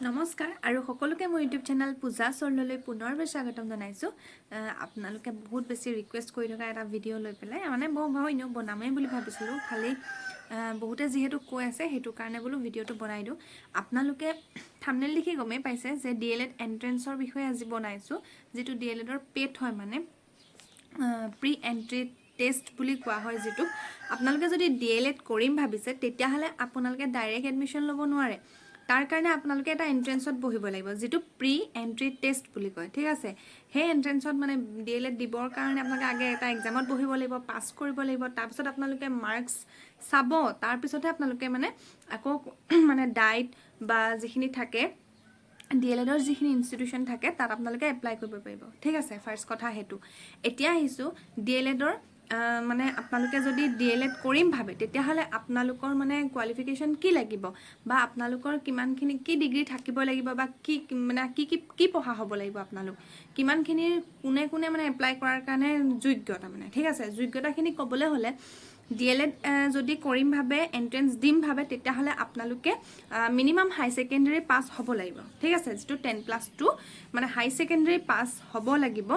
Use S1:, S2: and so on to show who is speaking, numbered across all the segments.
S1: নমস্কাৰ আৰু সকলোকে মোৰ ইউটিউব চেনেল পূজা চৰললৈ পুনৰবাৰ স্বাগতম জনাইছোঁ। আপোনালোকে বহুত বেছি ৰিকুৱেষ্ট কৰি থকা এটা ভিডিঅ' লৈ পেলাই মানে মই এনেও বনামেই বুলি ভাবিছিলোঁ, খালি বহুতে যিহেতু কৈ আছে সেইটো কাৰণে বোলো ভিডিঅ'টো বনাই দিওঁ। আপোনালোকে থাম্বনেইল দেখি গমেই পাইছে যে DLED এণ্ট্ৰেন্সৰ বিষয়ে আজি বনাইছোঁ, যিটো DLEDৰ পেড হয়, মানে প্ৰি এণ্ট্ৰি টেষ্ট বুলি কোৱা হয়। যিটো আপোনালোকে যদি DLED কৰিম ভাবিছে তেতিয়াহ'লে আপোনালোকে ডাইৰেক্ট এডমিশ্যন ল'ব নোৱাৰে। তাৰ কাৰণে আপোনালোকে এটা এণ্ট্ৰেন্সত বহিব লাগিব, যিটো প্ৰি এণ্ট্ৰি টেষ্ট বুলি কয়। ঠিক আছে, সেই এণ্ট্ৰেন্সত মানে DLED দিবৰ কাৰণে আপোনালোকে আগে এটা এক্সামত বহিব লাগিব, পাছ কৰিব লাগিব। তাৰপিছত আপোনালোকে মাৰ্কছ চাব, তাৰপিছতহে আপোনালোকে মানে আকৌ মানে ডাইট বা যিখিনি থাকে DLEDৰ যিখিনি ইনষ্টিটিউশ্যন থাকে তাত আপোনালোকে এপ্লাই কৰিব পাৰিব। ঠিক আছে, ফাৰ্ষ্ট কথা সেইটো। এতিয়া আহিছোঁ DLEDৰ মানে আপোনালোকে যদি DLED কৰিম ভাবে তেতিয়াহ'লে আপোনালোকৰ মানে কোৱালিফিকেশ্যন কি লাগিব, বা আপোনালোকৰ কিমানখিনি কি ডিগ্ৰী থাকিব লাগিব, বা কি মানে কি পঢ়া হ'ব লাগিব, আপোনালোক কিমানখিনিৰ কোনে মানে এপ্লাই কৰাৰ কাৰণে যোগ্যতা মানে। ঠিক আছে, যোগ্যতাখিনি ক'বলৈ হ'লে DLED যদি কৰিম ভাবে, এণ্ট্ৰেন্স দিম ভাবে, তেতিয়াহ'লে আপোনালোকে মিনিমাম হাই ছেকেণ্ডেৰী পাছ হ'ব লাগিব। ঠিক আছে, যিটো 10+2 মানে হাই ছেকেণ্ডেৰী পাছ হ'ব লাগিব।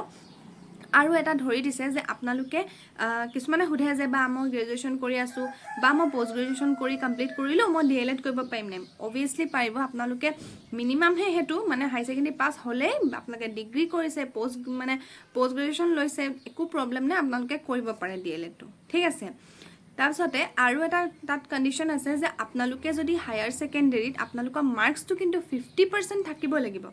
S1: আৰু এটা ধৰি দিছে যে আপোনালোকে কিছুমানে সোধে যে বা মই গ্ৰেজুৱেশ্যন কৰি আছোঁ বা মই পষ্ট গ্ৰেজুৱেশ্যন কৰি কমপ্লিট কৰিলোঁ, মই DLED কৰিব পাৰিম নে? অভিয়াছলি পাৰিব। আপোনালোকে মিনিমামহে সেইটো মানে হাই ছেকেণ্ডেৰী পাছ হ'লেই আপোনালোকে ডিগ্ৰী কৰিছে, পষ্ট গ্ৰেজুৱেশ্যন লৈছে, একো প্ৰব্লেম নাই, আপোনালোকে কৰিব পাৰে DLEDটো। ঠিক আছে, তাৰপিছতে আৰু এটা তাত কণ্ডিশ্যন আছে যে আপোনালোকে যদি হায়াৰ ছেকেণ্ডেৰীত আপোনালোকৰ মাৰ্কছটো কিন্তু 50% থাকিব লাগিব।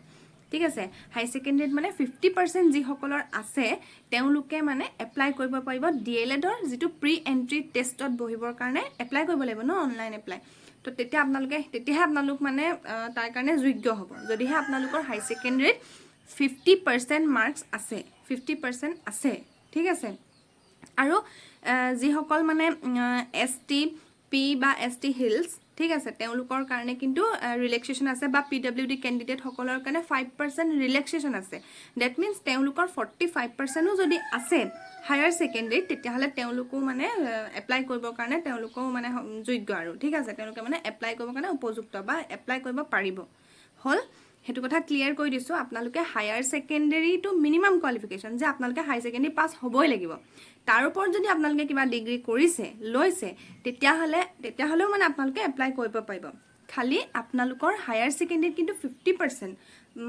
S1: ঠিক আছে, হাই ছেকেণ্ডেৰীত মানে 50% যিসকলৰ আছে তেওঁলোকে মানে এপ্লাই কৰিব পাৰিব DLEDৰ যিটো প্ৰি এণ্ট্ৰি টেষ্টত বহিবৰ কাৰণে এপ্লাই কৰিব লাগিব ন, অনলাইন এপ্লাই। তো তেতিয়াহে আপোনালোক মানে তাৰ কাৰণে যোগ্য হ'ব, যদিহে আপোনালোকৰ হাই ছেকেণ্ডেৰীত 50% মাৰ্কছ আছে, 50% আছে। ঠিক আছে, আৰু যিসকল মানে STP বা ST হিলছ, ঠিক আছে, তেওঁলোকৰ কাৰণে কিন্তু ৰিলেক্সেশ্যন আছে, বা PWD কেণ্ডিডেটসকলৰ কাৰণে 5% ৰিলেক্সেশ্যন আছে। ডেট মিনছ তেওঁলোকৰ 45%ও যদি আছে হায়াৰ ছেকেণ্ডেৰীত, তেতিয়াহ'লে তেওঁলোকো মানে এপ্লাই কৰিবৰ কাৰণে তেওঁলোকেও মানে যোগ্য আৰু। ঠিক আছে, তেওঁলোকে মানে এপ্লাই কৰিবৰ কাৰণে উপযুক্ত বা এপ্লাই কৰিব পাৰিব। হ'ল, সেইটো কথা ক্লিয়াৰ কৰি দিছোঁ। আপোনালোকে হায়াৰ ছেকেণ্ডেৰীটো মিনিমাম কোৱালিফিকেশ্যন যে আপোনালোকে হায়াৰ ছেকেণ্ডেৰী পাছ হ'বই লাগিব। তাৰ ওপৰত যদি আপোনালোকে কিবা ডিগ্ৰী কৰিছে লৈছে তেতিয়াহ'লেও মানে আপোনালোকে এপ্লাই কৰিব পাৰিব। খালি আপোনালোকৰ হায়াৰ ছেকেণ্ডেৰীত কিন্তু 50%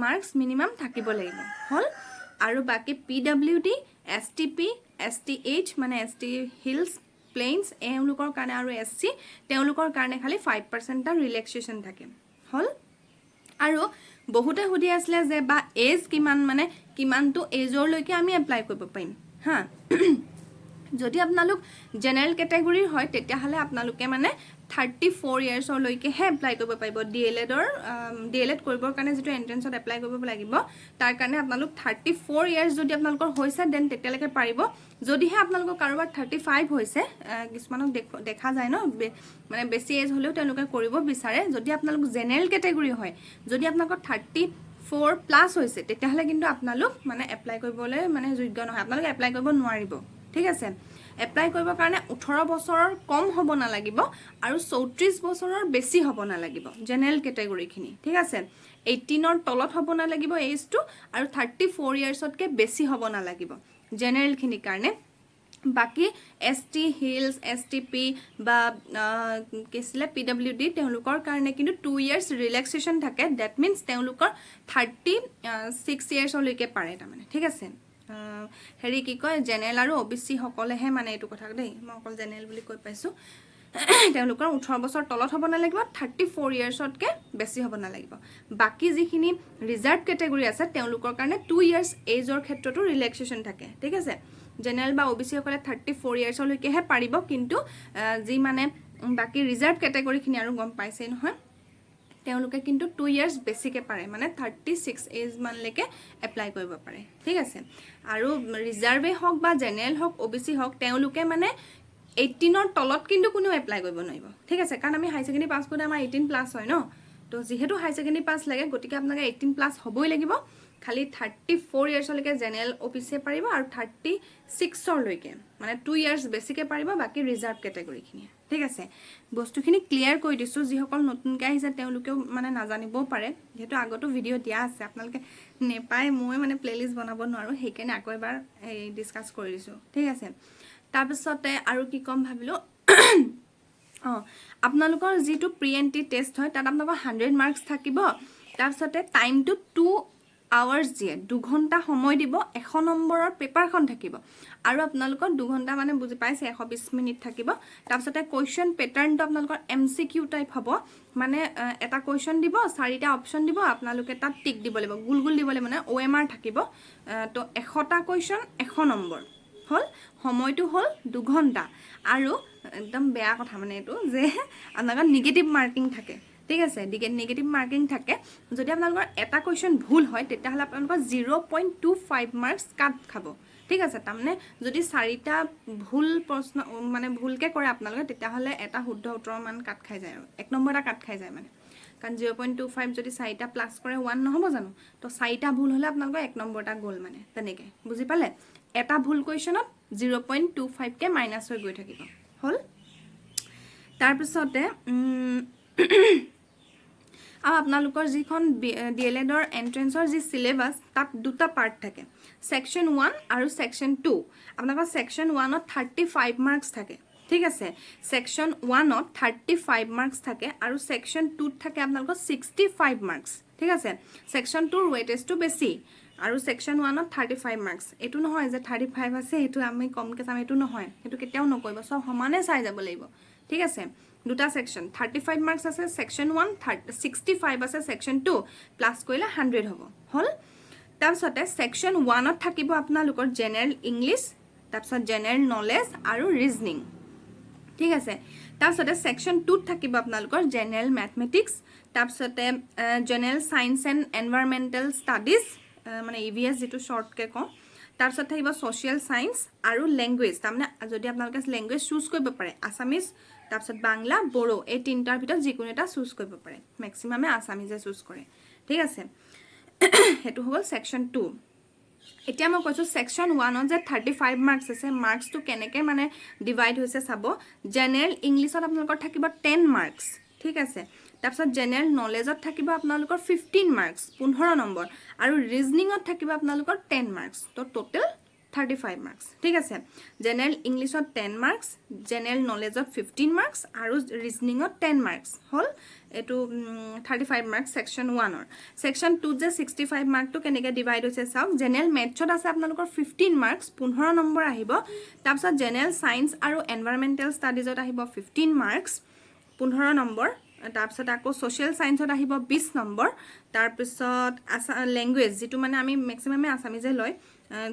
S1: মাৰ্কছ মিনিমাম থাকিব লাগিব। হ'ল, আৰু বাকী PWD, STP, STH মানে ST হিলছ প্লেইনছ এওঁলোকৰ কাৰণে, আৰু SC তেওঁলোকৰ কাৰণে খালি 5% এটা ৰিলেক্সেশ্যন থাকে। হ'ল, আৰু বহুতে সুধি আছিলে যে বা এজ কিমান, মানে কিমানটো এজৰলৈকে আমি এপ্লাই কৰিব পাৰিম। হা, যদি আপোনালোক জেনেৰেল কেটেগৰীৰ হয় তেতিয়াহ'লে আপোনালোকে মানে 34 ইয়াৰ্ছলৈকেহে এপ্লাই কৰিব পাৰিব DLED কৰিবৰ কাৰণে। যিটো এণ্ট্ৰেন্সত এপ্লাই কৰিব লাগিব তাৰ কাৰণে আপোনালোক 34 ইয়াৰ্ছ যদি আপোনালোকৰ হৈছে দেন তেতিয়ালৈকে পাৰিব। যদিহে আপোনালোকৰ কাৰোবাৰ 35 হৈছে, কিছুমানক দেখা যায় ন, মানে বেছি এজ হ'লেও তেওঁলোকে কৰিব বিচাৰে। যদি আপোনালোক জেনেৰেল কেটেগৰী হয়, যদি আপোনালোকৰ 34+ হৈছে, তেতিয়াহ'লে কিন্তু আপোনালোক মানে এপ্লাই কৰিবলৈ মানে যোগ্য নহয়, আপোনালোকে এপ্লাই কৰিব নোৱাৰিব। ঠিক আছে, এপ্লাই কৰিবৰ কাৰণে 18 বছৰৰ কম হ'ব নালাগিব আৰু 34 বছৰৰ বেছি হ'ব নালাগিব জেনেৰেল কেটেগৰীখিনি। ঠিক আছে, 18ৰ তলত হ'ব নালাগিব এজটো, আৰু 34 ইয়াৰ্ছতকৈ বেছি হ'ব নালাগিব জেনেৰেলখিনিৰ কাৰণে। বাকী ST হিলছ, STP বা কি আছিলে PWD তেওঁলোকৰ কাৰণে কিন্তু 2 ইয়াৰ্ছ ৰিলেক্সেশ্যন থাকে। ডেট মিনছ তেওঁলোকৰ 36 ইয়াৰ্ছলৈকে পাৰে তাৰমানে। ঠিক আছে, হেৰি কি কয়, জেনেৰেল আৰু OBC সকলেহে মানে এইটো কথা দেই, মই অকল জেনেৰেল বুলি কৈ পাইছোঁ। তেওঁলোকৰ 18 বছৰ তলত হ'ব নালাগিব, 34 ইয়াৰ্ছতকৈ বেছি হ'ব নালাগিব। বাকী যিখিনি ৰিজাৰ্ভ কেটেগৰী আছে তেওঁলোকৰ কাৰণে 2 ইয়াৰ্ছ এজৰ ক্ষেত্ৰতো ৰিলেক্সেশ্যন থাকে। ঠিক আছে, জেনেৰেল বা OBC সকলে 34 ইয়াৰ্ছলৈকেহে পাৰিব, কিন্তু যি মানে বাকী ৰিজাৰ্ভ কেটেগৰীখিনি আৰু গম পাইছেই নহয়, তেওঁলোকে কিন্তু 2 ইয়াৰ্ছ বেছিকৈ পাৰে, মানে 36 এজ মানলৈকে এপ্লাই কৰিব পাৰে। ঠিক আছে, আৰু ৰিজাৰ্ভেই হওক বা জেনেৰেল হওক OBC হওক, তেওঁলোকে মানে 18ৰ তলত কিন্তু কোনেও এপ্লাই কৰিব নোৱাৰিব। ঠিক আছে, কাৰণ আমি হাই ছেকেণ্ডেৰী পাছ কৰোঁতে আমাৰ 18+ হয় ন, তো যিহেতু হাই ছেকেণ্ডেৰী পাছ লাগে গতিকে আপোনালোকে 18+ হ'বই লাগিব। খালি 34 ইয়াৰ্ছলৈকে জেনেৰেল OBCয়ে পাৰিব, আৰু 36লৈকে মানে 2 ইয়াৰ্ছ বেছিকৈ পাৰিব বাকী ৰিজাৰ্ভ কেটেগৰীখিনিয়ে। ঠিক আছে বস্তুখিনি ক্লিয়াৰ কৰি দিছো যিসকল নতুনকৈ আহিছে তেওঁলোকেও মানে নাজানিবও পাৰে যেহেতু আগতো ভিডিঅ' দিয়া আছে আপোনালোকে নেপায় মই মানে প্লেলিষ্ট বনাব নোৱাৰো সেইকাৰণে আকৌ এবাৰ ডিসকাস কৰি দিছো ঠিক আছে তাৰপিছতে আৰু কি কম ভাবিলো আপোনালোকৰ যেটো প্ৰি এন্ট্ৰি টেষ্ট হয় তাত আপোনালোকৰ 100 মাৰ্কস থাকিব তাৰপিছতে টাইমটো 2 আৱাৰ্স দিয়ে 2 ঘণ্টা সময় দিব 100 নম্বৰৰ পেপাৰখন থাকিব আৰু আপোনালোকৰ 2 ঘণ্টা মানে বুজি পাইছে 120 মিনিট থাকিব তাৰপিছতে কোৱেশ্চন প্যাটাৰ্নটো আপোনালোকৰ এমসিকিউ টাইপ হ'ব মানে এটা কোৱেশ্চন দিব চাৰিটা অপচন দিব আপোনালোকে তাত টিক দিব লাগিব গুল গুল দিব লাগিব মানে ওএমআৰ থাকিব তো 100টা কোৱেশ্চন 100 নম্বৰ হল সময়টো হল 2 ঘণ্টা আৰু একদম বেয়া কথা মানে এটো যে আপোনালোকৰ নেগেটিভ মাৰ্কিং থাকে ঠিক আছে নেগেটিভ মাৰ্কিং থাকে যদি আপোনালোকৰ এটা কোৱেশ্চন ভুল হয় তেতিয়াহলে আপোনালোকৰ 0.25 মাৰ্কস কাট খাব ঠিক আছে তাৰমানে যদি চাৰিটা ভুল প্ৰশ্ন মানে ভুলকে কৰে আপোনালোকে তেতিয়াহলে এটা শুদ্ধ উত্তৰ মান কাট খাই যায় আৰু এক নম্বৰ এটা কাট খাই যায় মানে কাৰণ 0.25 যদি চাৰিটা প্লাস কৰে 1 নহব জানো তো চাৰিটা ভুল হলে আপোনালোকৰ এক নম্বৰটা গ'ল মানে তেনেকে বুজি পালে এটা ভুল কোৱেশ্চনত 0.25 কে মাইনাস হৈ গৈ থাকিব হল তাৰ পিছতে আৰু আপোনালোকৰ যিখন ডিএলএডৰ এন্ট্ৰেন্সৰ যি সিলেবাস তাত দুটা পাৰ্ট থাকে সেকশন 1 আৰু সেকশন 2 আপোনালোকৰ সেকশন 1 ত 35 মাৰ্কস থাকে ঠিক আছে সেকশন 1 ত 35 মাৰ্কস থাকে আৰু সেকশন 2 ত থাকে আপোনালোকৰ 65 মাৰ্কস ঠিক আছে সেকশন 2 ৰ ওয়েটেজটো বেছি আৰু সেকশন 1 ত 35 মাৰ্কস এটো নহয় যে 35 আছে এটো আমি কমকে চাম এটো নহয় এটো কেতিয়াও নকইব সব সমানে চাই যাব লাগিব ঠিক আছে দুটা সেকশন 35 মাৰ্কস আছে সেকশন 1 65 আছে সেকশন 2 প্লাস কইলে 100 হ'ব হল তাৰপিছতে সেকশন 1 ত থাকিব আপোনালোকৰ জেনাৰেল ইংলিশ তাৰপিছত জেনাৰেল নলেজ আৰু ৰিজনিং ঠিক আছে তাৰপিছতে সেকশন 2 ত থাকিব আপোনালোকৰ জেনাৰেল ম্যাথমেটিক্স তাৰপিছতে জেনাৰেল সায়েন্স এণ্ড এনভায়ৰনমেন্টাল ষ্টাডিজ মানে ইভিএস যেটো শৰ্ট কে কম তাৰপিছত থাকিব সোশিয়াল সায়েন্স আৰু ল্যাঙ্গুৱেজ তাৰমানে যদি আপোনালোকে ল্যাঙ্গুৱেজ চুজ কৰিব পাৰে আসামিজ তাৰপিছত বাংলা বড়ো এই তিনটাৰ ভিতৰত যিকোনো এটা চুজ কৰিব পাৰে ম্যাক্সিমামে আসামিজে চুজ কৰে ঠিক আছে হেতু হ'ল সেকশন 2 এতিয়া মই কৈছো সেকশন 1 ত যে 35 মাৰ্কস আছে মাৰ্কসটো কেনেকে মানে ডিভাইড হৈছে চাব জেনাৰেল ইংলিশত আপোনালোকৰ থাকিব 10 মাৰ্কস ঠিক আছে তাৰপিছত জেনাৰেল নলেজত থাকিব আপোনালোকৰ 15 মাৰ্কস 15 নম্বৰ আৰু ৰিজনিংত থাকিব আপোনালোকৰ 10 মাৰ্কস তো টোটাল 35 মাৰ্কস ঠিক আছে জেনাৰেল ইংলিশত 10 মাৰ্কস জেনাৰেল নলেজত 15 মাৰ্কস আৰু ৰিজনিংত 10 মাৰ্কস হল এটো 35 মাৰ্কস সেকশন 1 ৰ সেকশন 2 যে 65 মাৰ্ক তো কেনেকে ডিভাইড হৈছে চাওক জেনাৰেল ম্যাথছত আছে আপোনালোকৰ 15 মাৰ্কস 15 নম্বৰ আহিব তাৰপিছত জেনাৰেল সায়েন্স আৰু এনভায়ৰনমেন্টাল ষ্টাডিজত আহিব 15 মাৰ্কস 15 নম্বৰ তাৰপিছত আকৌ সোশিয়াল সায়েন্সত আহিব 20 নম্বৰ তাৰপিছত ল্যাঙ্গুৱেজ যেটো মানে আমি ম্যাক্সিমামে আসামিজে লয়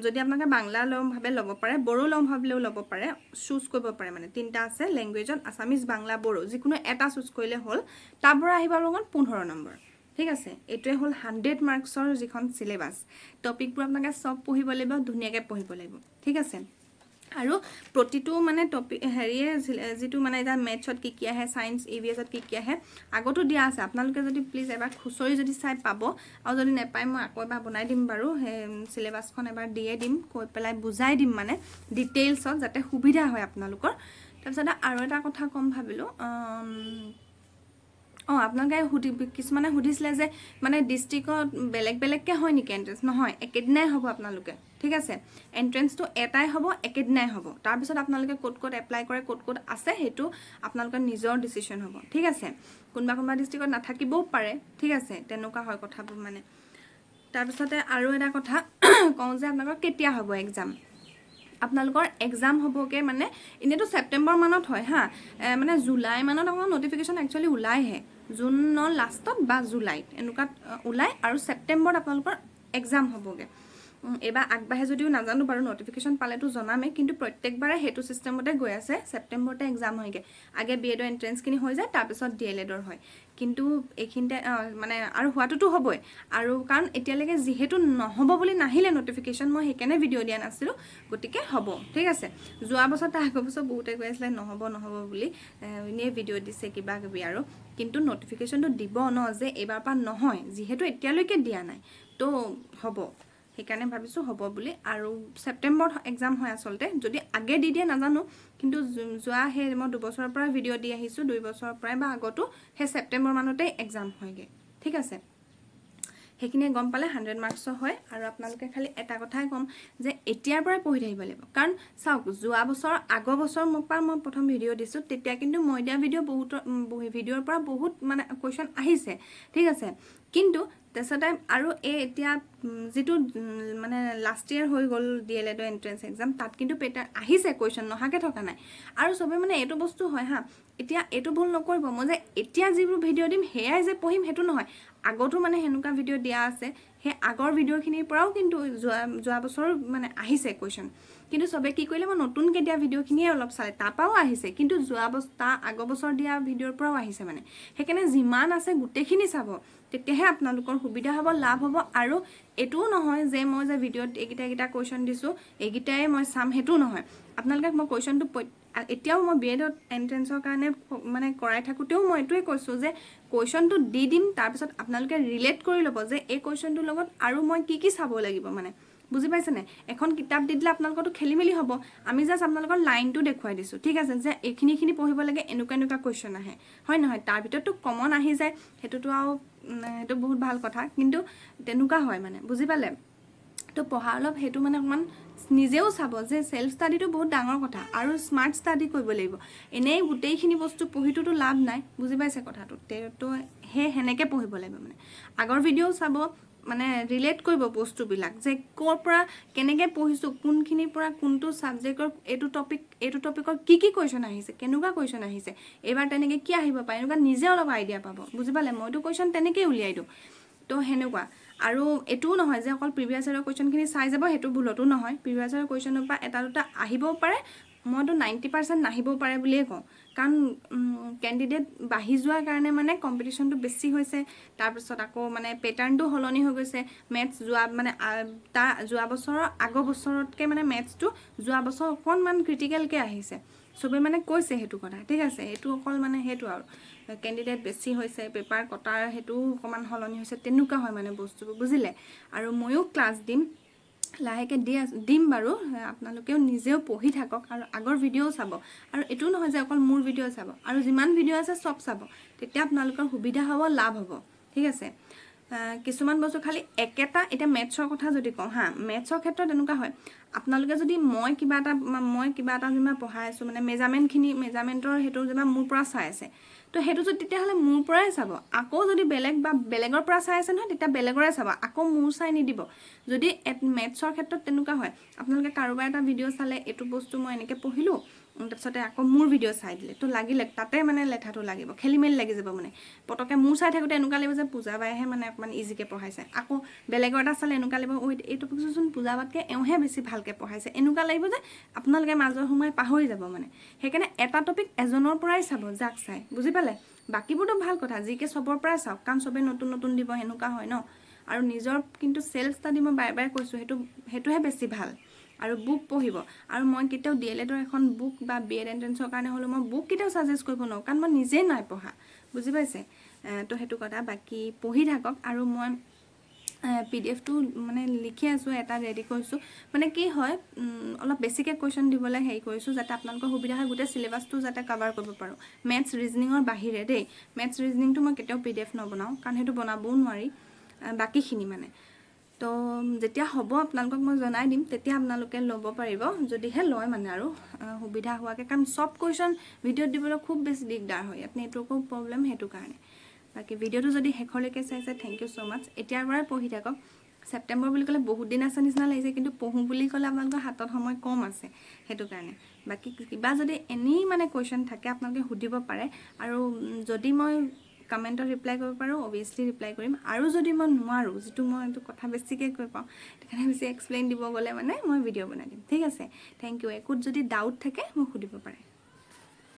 S1: যদি আপোনালোকে বাংলা লম ভাবে লব পাৰে বড়ো লম ভাবলেও লব পাৰে চুজ কৰিব পাৰে মানে তিনটা আছে ল্যাঙ্গুৱেজত আসামিজ বাংলা বড়ো যিকোনো এটা চুজ কৰিলে হল তাৰপৰা আহিব লগত 15 নম্বৰ ঠিক আছে এটোৱে হল 100 মাৰ্কসৰ যিখন সিলেবাস টপিকবোৰ আপোনালোকে সব পঢ়িব লাগিব ধুনিয়াকে পঢ়িব লাগিব ঠিক আছে আৰু প্ৰতিটো মানে টপিক হেৰিয়ে যেটো মানে এটা ম্যাথছত কি আহে সায়েন্স ইভিএছত কি আহে আগতো দিয়া আছে আপোনালোকে যদি প্লিজ এবাৰ খুচৰি যদি চাই পাব আৰু যদি নেপায় মই আকৌ এবাৰ বনাই দিম বাৰু সিলেবাসখন এবাৰ দিয়ে দিম কৈ পেলাই বুজাই দিম মানে ডিটেইলছত যাতে সুবিধা হয় আপোনালোকৰ তাৰপিছত আৰু এটা কথা কম ভাবিলো আপোনালোকে কিছুমানে সুধিছিলে যে মানে ডিস্ট্ৰিক্টত বেলেগ বেলেগকে হয় নেকি এন্ট্ৰেন্স নহয় একেদিনাই হ'ব আপোনালোকে ঠিক আছে এন্ট্ৰেন্সটো এটাই হ'ব একেদিনাই হ'ব তাৰ পিছত আপোনালোকে কোড এপ্লাই কৰে কোড আছে হেতু আপোনালোকৰ নিজৰ ডিসিশন হ'ব ঠিক আছে কোনবা ডিস্ট্ৰিক্টত নাথাকিবও পাৰে ঠিক আছে তেনেকুৱা হয় কথাবোৰ মানে তাৰ পিছতে আৰু এটা কথা কওঁ যে আপোনালোকৰ কেতিয়া হ'ব এক্সাম আপোনালোকৰ এক্সাম হ'বকে মানে ইনেটো সেপ্টেম্বৰ মানত হয় হা মানে জুলাই মানত আপোনালোকৰ নোটিফিকেশন একচুয়ালি উলাই হে জুনৰ লাষ্টত বা জুলাইত এনেকুৱা উলাই আৰু সেপ্টেম্বৰত আপোনালোকৰ এক্সাম হ'বগে এবা আগবাহে যদিও নাজানো বাৰু নোটিফিকেশন পালেটো জনামে কিন্তু প্ৰত্যেকবাৰে হেতু সিস্টেমতে গৈ আছে সেপ্টেম্বৰতে এক্সাম হয়গে আগে বিএডৰ এন্ট্ৰেন্স কিনি হৈ যায় তাৰ পিছত ডিএলএডৰ হয় কিন্তু এখিনতে মানে আৰু হোৱাটোটো হ'বই আৰু কাৰণ এতিয়ালৈকে যেহেতু নহব বুলি নাহিলে নোটিফিকেশন মই হেকেনে ভিডিও দিয়া নাছিলো গতিকে হ'ব ঠিক আছে যোৱা বছৰ তা আগৰ বছৰ বহুতে কৈ আছিল নহব বুলি ইনে ভিডিও দিছে কিবা কিবি আৰু কিন্তু নোটিফিকেশনটো দিব ন যে এবাৰ পা নহয় যেহেতু এতিয়ালৈকে দিয়া নাই তো হ'ব সেইকাৰণে ভাবিছোঁ হ'ব বুলি। আৰু ছেপ্টেম্বৰত এক্সাম হয় আচলতে, যদি আগে দি দিয়ে নাজানো, কিন্তু যোৱা সেই মই 2 বছৰৰ পৰা ভিডিঅ' দি আহিছোঁ, 2 বছৰৰ পৰাই বা আগতো সেই ছেপ্টেম্বৰ মানতেই এক্সাম হয়গৈ। ঠিক আছে, সেইখিনিয়ে গম পালে 100 মাৰ্কছৰ হয়। আৰু আপোনালোকে খালি এটা কথাই ক'ম যে এতিয়াৰ পৰাই পঢ়ি থাকিব লাগিব, কাৰণ চাওক যোৱা বছৰ আগৰ বছৰ মই প্ৰথম ভিডিঅ' দিছোঁ, তেতিয়া কিন্তু মই দিয়া ভিডিঅ'ৰ পৰা বহুত মানে কুৱেশ্যন আহিছে। ঠিক আছে, কিন্তু তাৰপিছতে আৰু এতিয়া যিটো মানে লাষ্ট ইয়েৰ হৈ গ'ল DLED এণ্ট্ৰেন্স এক্সাম, তাত কিন্তু পেটাৰ্ণ আহিছে, কুৱেশ্যন নহাকৈ থকা নাই। আৰু চবে মানে এইটো বস্তু হয় হা, এতিয়া এইটো ভুল নকৰিব, মই যে এতিয়া যিবোৰ ভিডিঅ' দিম সেয়াই যে পঢ়িম সেইটো নহয়। আগতো মানে সেনেকুৱা ভিডিঅ' দিয়া আছে, সেই আগৰ ভিডিঅ'খিনিৰ পৰাও কিন্তু যোৱা বছৰ মানে আহিছে কুৱেশ্যন। কিন্তু চবে কি কৰিলে, মই নতুনকৈ দিয়া ভিডিঅ'খিনিয়ে অলপ চালে, তাৰপৰাও আহিছে, কিন্তু তাৰ আগৰ বছৰ দিয়া ভিডিঅ'ৰ পৰাও আহিছে মানে। সেইকাৰণে যিমান আছে গোটেইখিনি চাব, তেতিয়াহে আপোনালোকৰ সুবিধা হ'ব, লাভ হ'ব। আৰু এইটোও নহয় যে মই যে ভিডিঅ'ত এইকেইটা কুৱেশ্যন দিছোঁ এইকেইটাই মই চাম, সেইটোও নহয়। আপোনালোকে মই কুৱেশ্যনটো এতিয়াও মই BED এণ্ট্ৰেন্সৰ কাৰণে মানে কৰাই থাকোঁতেও মই এইটোৱে কৈছোঁ যে কুৱেশ্যনটো দি দিম, তাৰপিছত আপোনালোকে ৰিলেট কৰি ল'ব যে এই কুৱেশ্যনটোৰ লগত আৰু মই কি চাব লাগিব মানে। বুজি পাইছেনে? এখন কিতাপ দি দিলে আপোনালোকৰতো খেলি মেলি হ'ব। আমি জাষ্ট আপোনালোকৰ লাইনটো দেখুৱাই দিছোঁ। ঠিক আছে, যে এইখিনি পঢ়িব লাগে, এনেকুৱা কুৱেশ্যন আহে, হয় নহয়? তাৰ ভিতৰততো কমন আহি যায়, সেইটোতো আৰু সেইটো বহুত ভাল কথা, কিন্তু তেনেকুৱা হয় মানে, বুজি পালে? তো পঢ়া অলপ সেইটো মানে অকণমান নিজেও চাব যে সেল্ফ ষ্টাডিটো বহুত ডাঙৰ কথা, আৰু স্মাৰ্ট ষ্টাডি কৰিব লাগিব। এনেই গোটেইখিনি বস্তু পঢ়িটোতো লাভ নাই, বুজি পাইছে কথাটো? তো সেনেকৈ পঢ়িব লাগিব মানে। আগৰ ভিডিঅ' চাব, মানে ৰিলেট কৰিব বস্তুবিলাক, যে ক'ৰ পৰা কেনেকৈ পঢ়িছোঁ, কোনখিনিৰ পৰা কোনটো ছাবজেক্টৰ এইটো টপিকৰ কি কুৱেশ্যন আহিছে, কেনেকুৱা কুৱেশ্যন আহিছে, এইবাৰ তেনেকৈ কি আহিব পাৰে, এনেকুৱা নিজে অলপ আইডিয়া পাব। বুজি পালে? মইতো কুৱেশ্যন তেনেকৈয়ে উলিয়াই দিওঁ। তো সেনেকুৱা। আৰু এইটোও নহয় যে অকল প্ৰিভিয়াছ ইয়েৰৰ কুৱেশ্যনখিনি চাই যাব, সেইটো ভুলতো নহয়। প্ৰিভিয়াছ ইয়েৰৰ কুৱেশ্যনৰ পৰা এটা দুটা আহিবও পাৰে, মইতো 90% নাহিবও পাৰে বুলিয়ে কওঁ। কাৰণ কেণ্ডিডেট বাঢ়ি যোৱাৰ কাৰণে মানে কম্পিটিশ্যনটো বেছি হৈছে, তাৰপিছত আকৌ মানে পেটাৰ্ণটো সলনি হৈ গৈছে। মেথছ যোৱা বছৰৰ আগৰ বছৰতকৈ মানে মেথছটো যোৱা বছৰ অকণমান ক্ৰিটিকেলকৈ আহিছে, চবেই মানে কৈছে সেইটো কথা। ঠিক আছে, এইটো অকল মানে সেইটো আৰু কেণ্ডিডেট বেছি হৈছে, পেপাৰ কটাৰ সেইটোও অকণমান সলনি হৈছে, তেনেকুৱা হয় মানে বস্তুবোৰ, বুজিলে? আৰু ময়ো ক্লাছ লাহেকৈ দিম বাৰু, আপোনালোকেও নিজেও পঢ়ি থাকক আৰু আগৰ ভিডিঅ'ও চাব। আৰু এইটোও নহয় যে অকল মোৰ ভিডিঅ' চাব, আৰু যিমান ভিডিঅ' আছে চব চাব, তেতিয়া আপোনালোকৰ সুবিধা হ'ব, লাভ হ'ব। ঠিক আছে, কিছুমান বস্তু খালি এতিয়া মেথছৰ কথা যদি কওঁ হা, মেথছৰ ক্ষেত্ৰত এনেকুৱা হয়, আপোনালোকে যদি মই কিবা এটা যেনিবা পঢ়াই আছোঁ, মানে মেজাৰমেণ্টৰ সেইটো যেনিবা মোৰ পৰা চাই আছে, তো সেইটো যদি তেতিয়াহ'লে মোৰ পৰাই চাব। আকৌ যদি বেলেগৰ পৰা চাই আছে নহয়, তেতিয়া বেলেগৰে চাব, আকৌ মোৰ চাই নিদিব। যদি মেথছৰ ক্ষেত্ৰত তেনেকুৱা হয়, আপোনালোকে কাৰোবাৰ এটা ভিডিঅ' চালে, এইটো বস্তু মই এনেকৈ পঢ়িলোঁ, তাৰপিছতে আকৌ মোৰ ভিডিঅ' চাই দিলে, তো লাগিলে তাতে মানে লেঠাটো লাগিব, খেলি মেলি লাগি যাব মানে। পটকৈ মোৰ চাই থাকোঁতে এনেকুৱা লাগিব যে পূজা বাইহে মানে অকণমান ইজিকৈ পঢ়াইছে, আকৌ বেলেগৰ এটা চালে এনেকুৱা লাগিব, এই টপিকচোন পূজা বাতকৈ এওঁহে বেছি ভালকৈ পঢ়াইছে, এনেকুৱা লাগিব যে আপোনালোকে মাজৰ সময় পাহৰি যাব মানে। সেইকাৰণে এটা টপিক এজনৰ পৰাই চাব, যাক চাই, বুজি পালে? বাকীবোৰতো ভাল কথা, যিকে চবৰ পৰাই চাওক, কাৰণ চবেই নতুন দিব, সেনেকুৱা হয় ন। আৰু নিজৰ কিন্তু সেল্ফ ষ্টাডি মই বাৰে বাৰে কৈছোঁ, সেইটোহে বেছি ভাল। আৰু বুক পঢ়িব, আৰু মই কেতিয়াও DLEDৰ এখন বুক বা BED এণ্ট্ৰেন্সৰ কাৰণে হ'লেও মই বুক কেতিয়াও ছাজেষ্ট কৰিব নোৱাৰোঁ, কাৰণ মই নিজেই নাই পঢ়া, বুজি পাইছে? তো সেইটো কথা। বাকী পঢ়ি থাকক। আৰু মই PDF-টো মানে লিখি আছোঁ, এটা ৰেডি কৰিছোঁ। মানে কি হয়, অলপ বেছিকৈ কুৱেশ্যন দিবলৈ হেৰি কৰিছোঁ, যাতে আপোনালোকৰ সুবিধা হয়, গোটেই চিলেবাছটো যাতে কভাৰ কৰিব পাৰোঁ, মেথছ ৰিজনিঙৰ বাহিৰে দেই। মেথছ ৰিজনিংটো মই কেতিয়াও PDF নবনাওঁ, কাৰণ সেইটো বনাবও নোৱাৰি, বাকীখিনি মানে। তো যেতিয়া হ'ব আপোনালোকক মই জনাই দিম, তেতিয়া আপোনালোকে ল'ব পাৰিব, যদিহে লয় মানে আৰু সুবিধা হোৱাকৈ, কাৰণ চব কুৱেশ্যন ভিডিঅ'ত দিবলৈ খুব বেছি দিগদাৰ হয়, ইয়াত নেটৱৰ্কৰ প্ৰব্লেম, সেইটো কাৰণে। বাকী ভিডিঅ'টো যদি শেষলৈকে চাইছে, থেংক ইউ ছ' মাছ। এতিয়াৰ পৰাই পঢ়ি থাকক। ছেপ্টেম্বৰ বুলি ক'লে বহুত দিন আছে নিচিনা লাগিছে, কিন্তু পঢ়োঁ বুলি ক'লে আপোনালোকৰ হাতত সময় কম আছে, সেইটো কাৰণে। বাকী কিবা যদি এনেই মানে কুৱেশ্যন থাকে, আপোনালোকে সুধিব পাৰে। আৰু যদি মই কমেণ্টত ৰিপ্লাই কৰিব পাৰোঁ, অভিয়াছলি ৰিপ্লাই কৰিম। আৰু যদি মই নোৱাৰোঁ, যিটো মই এইটো কথা বেছিকৈ কৈ পাওঁ, সেইকাৰণে বেছি এক্সপ্লেইন দিব গ'লে মানে মই ভিডিঅ' বনাই দিম। ঠিক আছে, থেংক ইউ। একোত যদি ডাউট থাকে মোক সুধিব পাৰে।